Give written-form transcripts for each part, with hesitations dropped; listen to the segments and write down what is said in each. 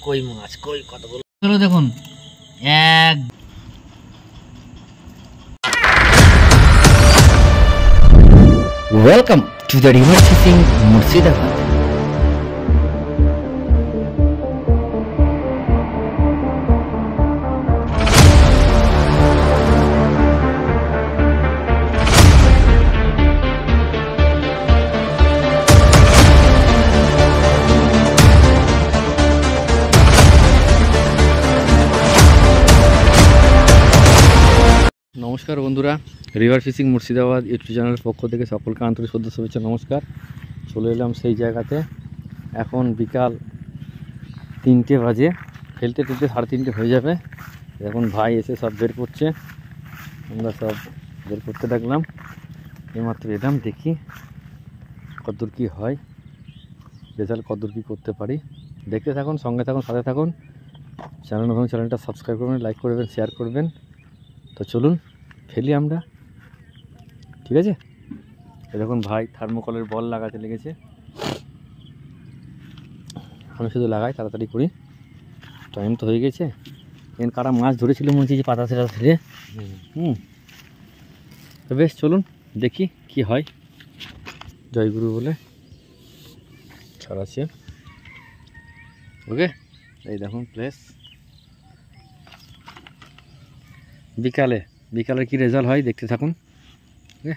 কই মাছ, কই কতগুলো দেখুন। এক Welcome to the River Fishing Murshidabad. নমস্কার বন্ধুরা, রিভার ফিশিং মুর্শিদাবাদ ইউটিউব চ্যানেলের পক্ষ থেকে সকলকে আন্তরিক শ্রদ্ধা শুভেচ্ছা নমস্কার। চলে এলাম সেই জায়গাতে। এখন বিকাল 3টে বাজে, ফেলতে 3:30 হয়ে যাবে। এখন ভাই এসে সব বের করছে, আমরা সব বের করতে থাকলাম। এইমাত্র এলাম, দেখি কতদূর কী হয়, রেজাল্ট কতদূর কী করতে পারি। দেখতে থাকুন, সঙ্গে থাকুন, সাথে থাকুন। চ্যানেল নতুন, চ্যানেলটা সাবস্ক্রাইব করবেন, লাইক করবেন, শেয়ার করবেন। তো চলুন ফেলি আমরা, ঠিক আছে? এরকম ভাই থার্মোকলের বল লাগাতে লেগেছে, আমি শুধু লাগাই, তাড়াতাড়ি করি, টাইম তো হয়ে গেছে। এখানে কারা মাছ ধরেছিল মনে হচ্ছে, যে পাতা ছেড়া ছেড়ে। তো বেশ, চলুন দেখি কি হয়। জয়গুরু বলে ছাড়াচ্ছে। ওকে, এই দেখুন প্লেস। বিকালে কি রেজাল্ট হয় দেখতে থাকুন। ওকে,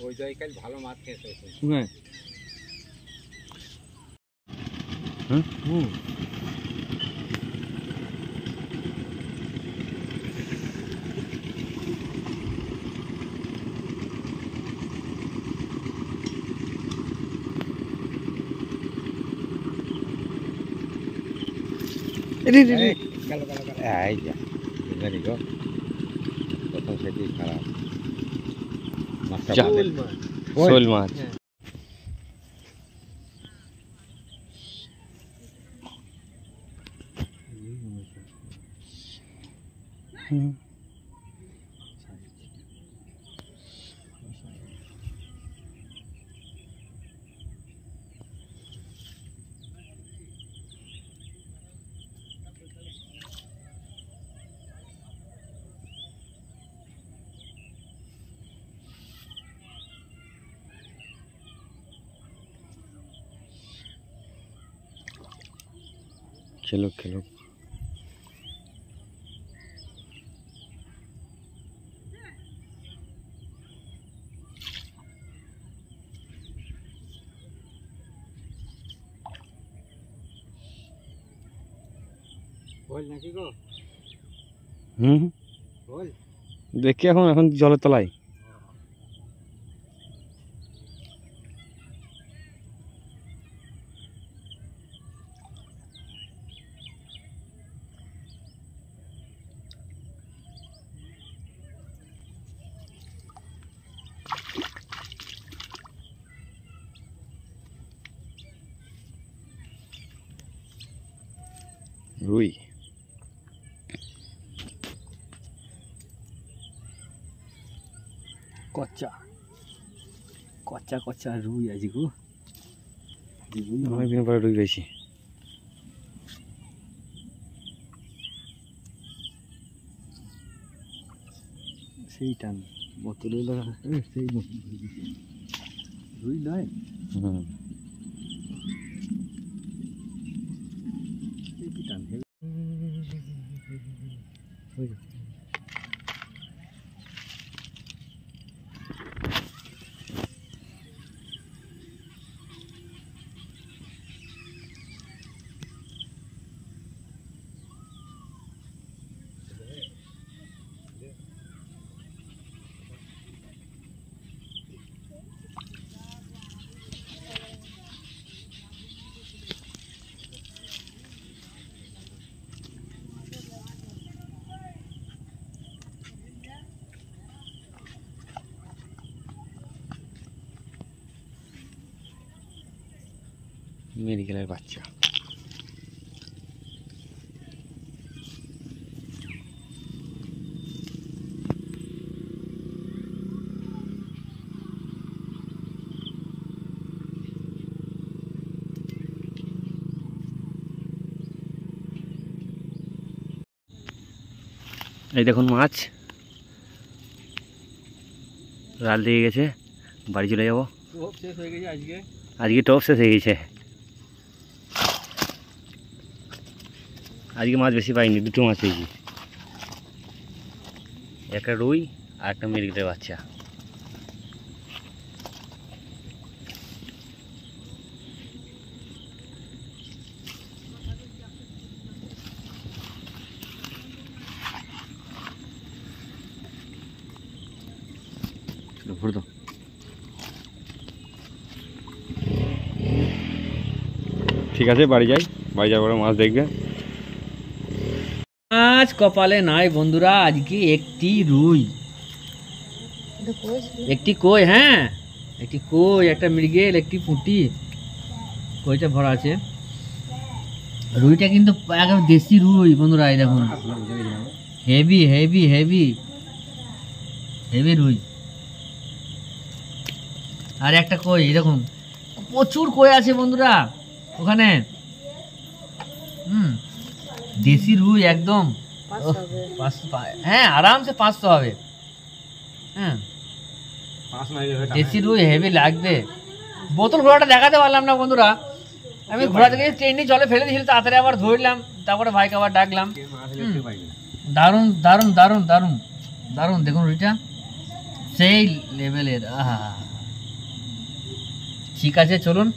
ওই জায়গায় ভালো মাছ খেয়েছে। হ্যাঁ, প্রথম সেটি খারাপ শোল মাছ। খেলুক খেলুক। বল নাকি গো? বল দেখি এখন এখন জলের তলায়। রুই কচ্চা কচ্চা কচ্চা রুই আছে গো। অনেকদিন পরে রুই পেয়েছি। সেই টান বোতলে সেই রুই নয়। টান মেডিকেলের বাচ্চা। এই দেখুন মাছ রাল দিয়ে গেছে, বাড়ি চলে যাবো। সব শেষ হয়ে গেছে আজকে। আজকে টপ শেষ হয়ে গেছে। আজকে মাছ বেশি পাইনি, দুটো মাছ পেয়েছি, একটা রুই আর একটা মৃগেলের বাচ্চা। ঠিক আছে, বাড়ি যাই, বাড়ি যাওয়ার পরে মাছ দেখবে। মাছ কপালে নাই বন্ধুরা, আজকে একটি রুই, একটি কই, হ্যাঁ একটি কই, একটা মৃগেল, একটি পুঁটি, কইটা ভরা আছে। রুইটা কিন্তু একদম দেশি রুই বন্ধুরা, এই দেখুন হেভি হেভি হেভি হেভি রুই। আর একটা কই, দেখুন প্রচুর কই আছে বন্ধুরা ওখানে। দেশি রুই একদম, হ্যাঁ আরামসে 500 হবে। হ্যাঁ দেশি রুই হেভি লাগবে। বোতল ঘোড়াটা দেখাতে পারলাম না বন্ধুরা, আমি ঘোড়া থেকে ট্রেনে জলে ফেলে দিয়েছিল, তাড়াতাড়ি আবার ধরলাম, তারপরে ভাইকে আবার ডাকলাম। দারুণ দারুণ দারুণ দারুণ দারুণ, দেখুন রুইটা সেই লেভেলের। আহা, ঠিক আছে চলুন।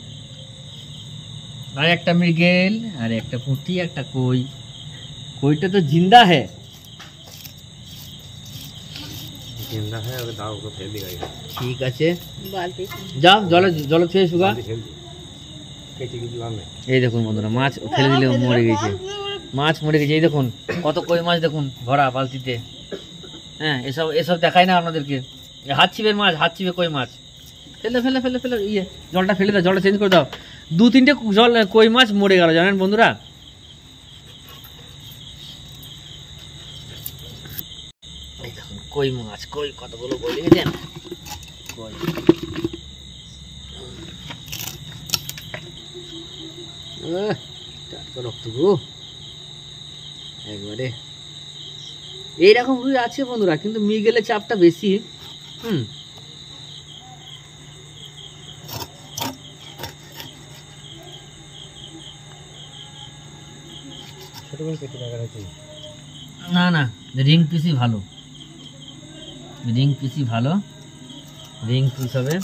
আর একটা মৃগেল, আর একটা পুঁটি, একটা কই। কইটা তো জিন্দা है। ঠিক আছে যাও, জলে ছুঁয়ে শুকা। এই দেখুন বন্ধুরা, মাছ ফেলে দিলে মরে গেছে, মাছ মরে গেছে। এই দেখুন কত কই মাছ দেখুন ভরা বালতিতে। হ্যাঁ এসব এসব দেখায় না আপনাদেরকে। হাত ছিপের মাছ, হাত ছিপে কই মাছ। ফেলে ফেলে ফেলে ফেলে ইয়ে জলটা ফেলে দাও, জলটা চেঞ্জ করে দাও। 2-3টে জল কই মাছ মরে গেল জানেন বন্ধুরা। এই দেখুন কই মাছ, কই কতগুলো কই দেখেছেন, কই। রক্ত গো একবারে। এইরকম রুই আছে বন্ধুরা, কিন্তু মৃগেলের চাপটা বেশি। এরকম কেটে দেখা যাচ্ছে। না না, রিং পিসই ভালো, রিং পিসই ভালো, রিং পিস হবে।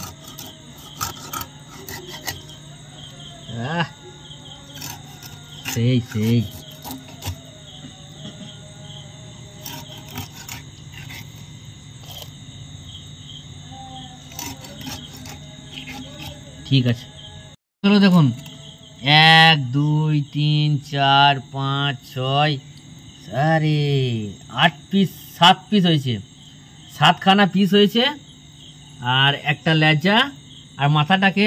সেই সেই ঠিক আছে, চলো দেখুন 1 2 3 4 5 6 আরে 8 পিস 7 পিস হয়েছে, 7খানা পিস হয়েছে। আর একটা লেজা আর মাথাটাকে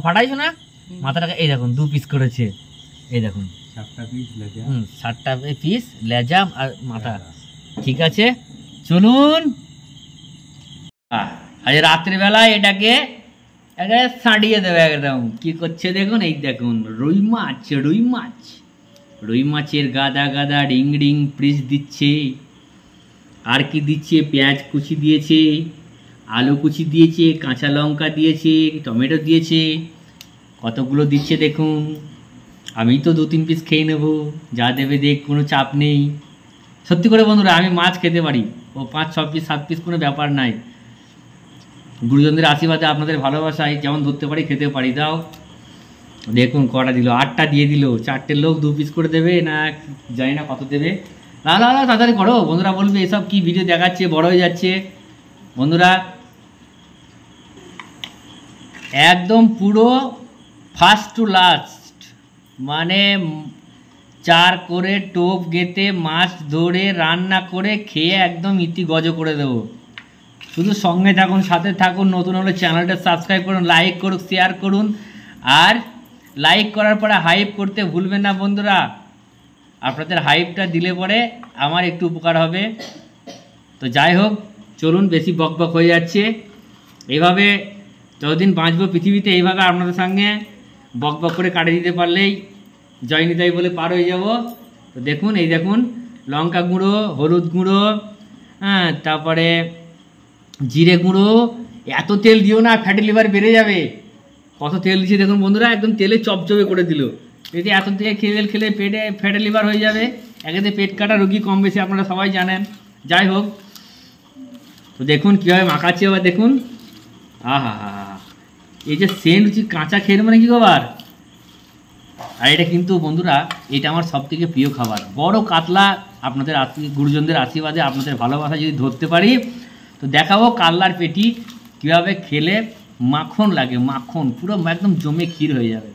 ফাটাইছো না, মাথাটাকে এই দেখুন 2 পিস করেছে, এই দেখুন 7টা পিস লেজা, 7টা পিস লেজা আর মাথা। ঠিক আছে চলুন, আজ রাত্রিবেলায় এটাকে ছাড়িয়ে দেবে একদম। কি করছে দেখুন, এই দেখুন রুই মাছ, রুই মাছ, রুই মাছের গাদা গাদা রিং রিং পিস দিচ্ছে। আর কি দিচ্ছে, পেঁয়াজ কুচি দিয়েছে, আলু কুচি দিয়েছে, কাঁচা লঙ্কা দিয়েছে, টমেটো দিয়েছে, কতগুলো দিচ্ছে দেখুন। আমি তো 2-3 পিস খেয়ে নেবো, যা দেবে দেখ, কোনো চাপ নেই। সত্যি করে বন্ধুরা আমি মাছ খেতে পারি, ও 5-6 পিস 7 পিস কোনো ব্যাপার নাই। গুরুজনদের আশীর্বাদে আপনাদের ভালোবাসায় যেমন ধরতে পারি খেতে পারি। দাও দেখুন কটা দিল, 8টা দিয়ে দিল। 4টে লোক 2 পিস করে দেবে না জানি না কত দেবে। না না না তাড়াতাড়ি করো, বন্ধুরা বলবে এসব কি ভিডিও দেখাচ্ছে, বড় হয়ে যাচ্ছে। বন্ধুরা একদম পুরো ফার্স্ট টু লাস্ট, মানে 4 করে টোপ গেতে মাছ ধরে রান্না করে খেয়ে একদম ইতি গজ করে দেবো। শুধু সঙ্গে থাকুন, সাথে থাকুন। নতুন হলে চ্যানেলটা সাবস্ক্রাইব করুন, লাইক করুন, শেয়ার করুন। আর লাইক করার পরে হাইপ করতে ভুলবেন না বন্ধুরা, আপনাদের হাইপটা দিলে পরে আমার একটু উপকার হবে। তো যাই হোক চলুন, বেশি বক বক হয়ে যাচ্ছে। এইভাবে যতদিন বাঁচবো পৃথিবীতে এইভাবে আপনাদের সঙ্গে বক বক করে কাটিয়ে দিতে পারলেই জয় নিতাই বলে পার হয়ে যাব। তো দেখুন, এই দেখুন লঙ্কা গুঁড়ো, হলুদ গুঁড়ো, হ্যাঁ, তারপরে জিরে গুঁড়ো। এত তেল দিও না, ফ্যাটি লিভার বেড়ে যাবে। কত তেল দিচ্ছে দেখুন বন্ধুরা, একদম তেলে চপচপে করে দিল। যদি এত তেল খেলে পেটে ফ্যাটি লিভার হয়ে যাবে। একেতে পেট কাটা রোগী কম বেশি আপনারা সবাই জানেন। যাই হোক, তো দেখুন কীভাবে মাখাচ্ছে। আবার দেখুন, আহা হা হা, এই যে সেন্ট রুচি কাঁচা খেয়ে মানে কি খাবার। আর এটা কিন্তু বন্ধুরা, এটা আমার সবথেকে প্রিয় খাবার। বড় কাতলা আপনাদের গুরুজনদের আশীর্বাদে আপনাদের ভালোবাসা যদি ধরতে পারি, তো দেখাবো কাতলার পেটি কীভাবে খেলে মাখন লাগে, মাখন পুরো একদম জমে ক্ষীর হয়ে যাবে।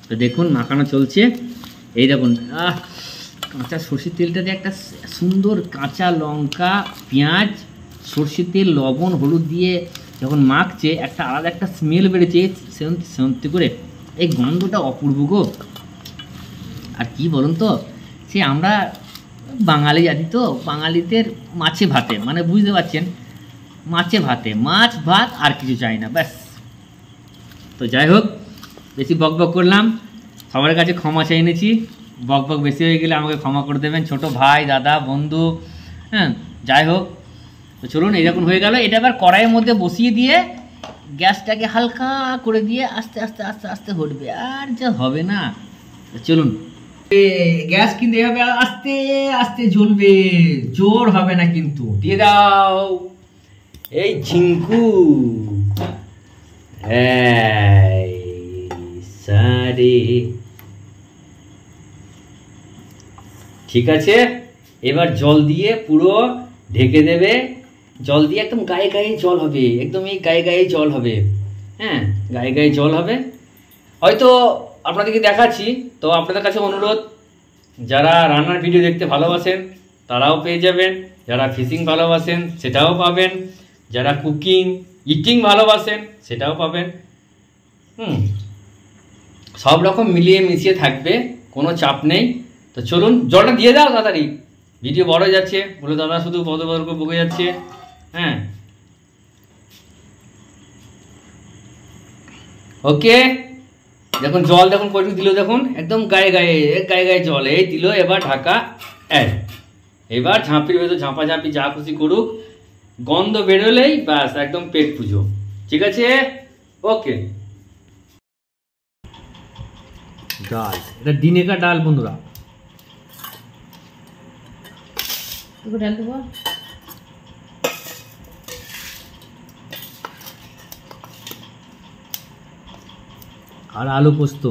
তো দেখুন মাখানো চলছে। এই দেখুন কাঁচা সর্ষের তেলটাতে একটা সুন্দর কাঁচা লঙ্কা, পেঁয়াজ, সর্ষের তেল, লবণ, হলুদ দিয়ে যখন মাখছে, একটা আলাদা একটা স্মেল বেড়েছে সেন্তি করে। এই গন্ধটা অপূর্ব গো। আর কি বলুন তো, সে আমরা বাঙালি জাতি তো, বাঙালিদের মাছে ভাতে, মানে বুঝতে পারছেন, মাছে ভাতে, মাছ ভাত আর কিছু চাই না, ব্যাস। তো যাই হোক, বেশি বক বক করলাম, সবার কাছে ক্ষমা চেয়ে এনেছি। বক বক বেশি হয়ে গেলে আমাকে ক্ষমা করে দেবেন, ছোট ভাই, দাদা, বন্ধু। হ্যাঁ, যাই হোক, তো চলুন এইরকম হয়ে গেল। এটা এবার কড়াইয়ের মধ্যে বসিয়ে দিয়ে গ্যাসটাকে হালকা করে দিয়ে আস্তে আস্তে আস্তে আস্তে হটবে, আর যা হবে না। চলুন, গ্যাস কিন্তু এভাবে আস্তে আস্তে জ্বলবে, জোর হবে না কিন্তু। দিয়ে দাও এই ঝিঙ্কু, সারে, ঠিক আছে। এবার জল দিয়ে পুরো ঢেকে দেবে। জল দিয়ে একদম গায়ে গায়ে জল হবে, একদম এই গায়ে গায়ে জল হবে। হ্যাঁ, গায়ে গায়ে জল হবে। হয়তো আপনাদেরকে দেখাচ্ছি। তো আপনাদের কাছে অনুরোধ, যারা রান্নার ভিডিও দেখতে ভালোবাসেন তারাও পেয়ে যাবেন, যারা ফিশিং ভালোবাসেন সেটাও পাবেন, যারা কুকিং ইটিং ভালোবাসেন সেটাও পাবেন। সব রকম মিলিয়ে মিশিয়ে থাকবে, কোনো চাপ নেই। তো চলুন জলটা দিয়ে দাও তাড়াতাড়ি, ভিডিও বড় হয়ে যাচ্ছে বলে দাদা শুধু বড় বড় করে বকে যাচ্ছে। হ্যাঁ, ওকে। দেখুন জল দেখুন কয়টুকু দিল, দেখুন একদম গায়ে গায়ে গায়ে গায়ে জল এই দিল। এবার ঢাকা, এবার ঝাঁপির ভেতর ঝাঁপাঝাঁপি যা খুশি করুক, গন্ধ বেরোলেই ব্যাস একদম পেট পুজো। ঠিক আছে, ওকে। ডাল, এটা দিনেকা ডাল বন্ধুরা, একটু ডাল দেবো। আর আলু পোস্ত।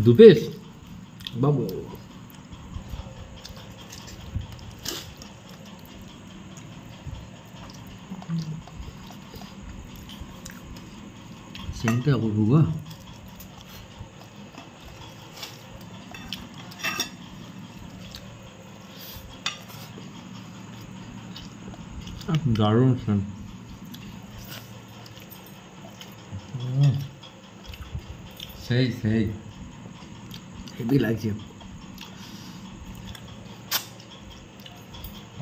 দু পিস বাবু। সেন্টটা অপূর্ব গো। দারুণ সেন্ট। সেই সেই হেভি লাগছে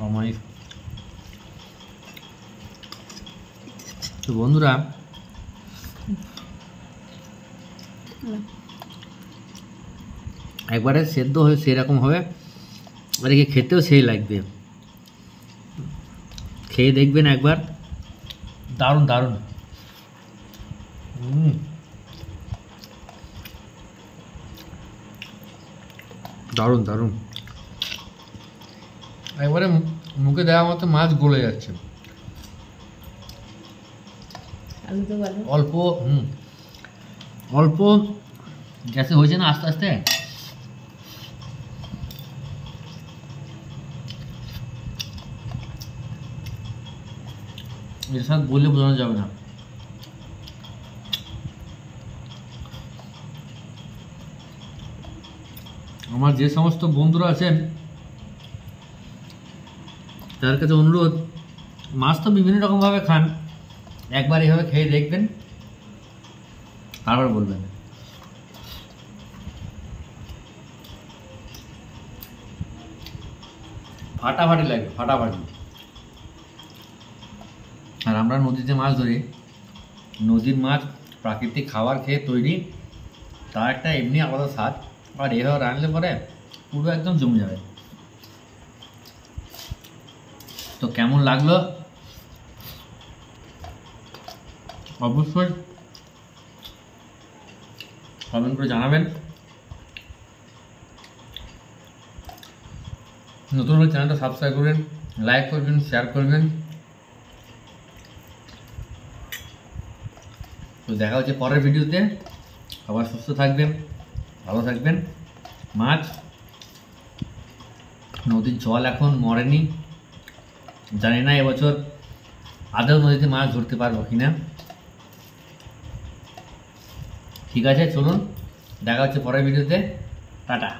আমার। তো বন্ধুরা একবারে সেদ্ধ হয়ে সেরকম হবে, আর একে খেতেও সেই লাগবে। খেয়ে দেখবেন একবার, দারুণ দারুণ। দারুণ দারুণ, একবারে মুখে দেওয়া মতো মাছ গলে যাচ্ছে। আলু তো ভালো। অল্প অল্প গ্যাসে হয়েছে না আস্তে আস্তে। এর সাথে বললে বোঝানো যাবে না। আমার যে সমস্ত বন্ধুরা আছেন তার কাছে অনুরোধ, মাছ তো বিভিন্ন রকমভাবে খান, একবার এভাবে খেয়ে দেখবেন, তারপর বলবেন। ফাটাফাটি লাগে, ফাটাফাটি। আর আমরা নদীতে মাছ ধরি, নদীর মাছ প্রাকৃতিক খাবার খেয়ে তৈরি, তার একটা এমনি আলাদা স্বাদ। আর এভাবে রাঁধলে পরে পুরো একদম জমে যাবে। তো কেমন লাগলো অবশ্যই কমেন্ট করে জানাবেন। নতুন হলে চ্যানেলটা সাবস্ক্রাইব করবেন, লাইক করবেন, শেয়ার করবেন। তো দেখা হচ্ছে পরের ভিডিওতে। সবাই সুস্থ থাকবেন, ভালো থাকবেন। মাছ নদীর জল এখন মরেনি, জানি না এবছর আদৌ নদীতে মাছ ধরতে পারবো কিনা। ঠিক আছে, চলুন দেখা হচ্ছে পরের ভিডিওতে। টাটা।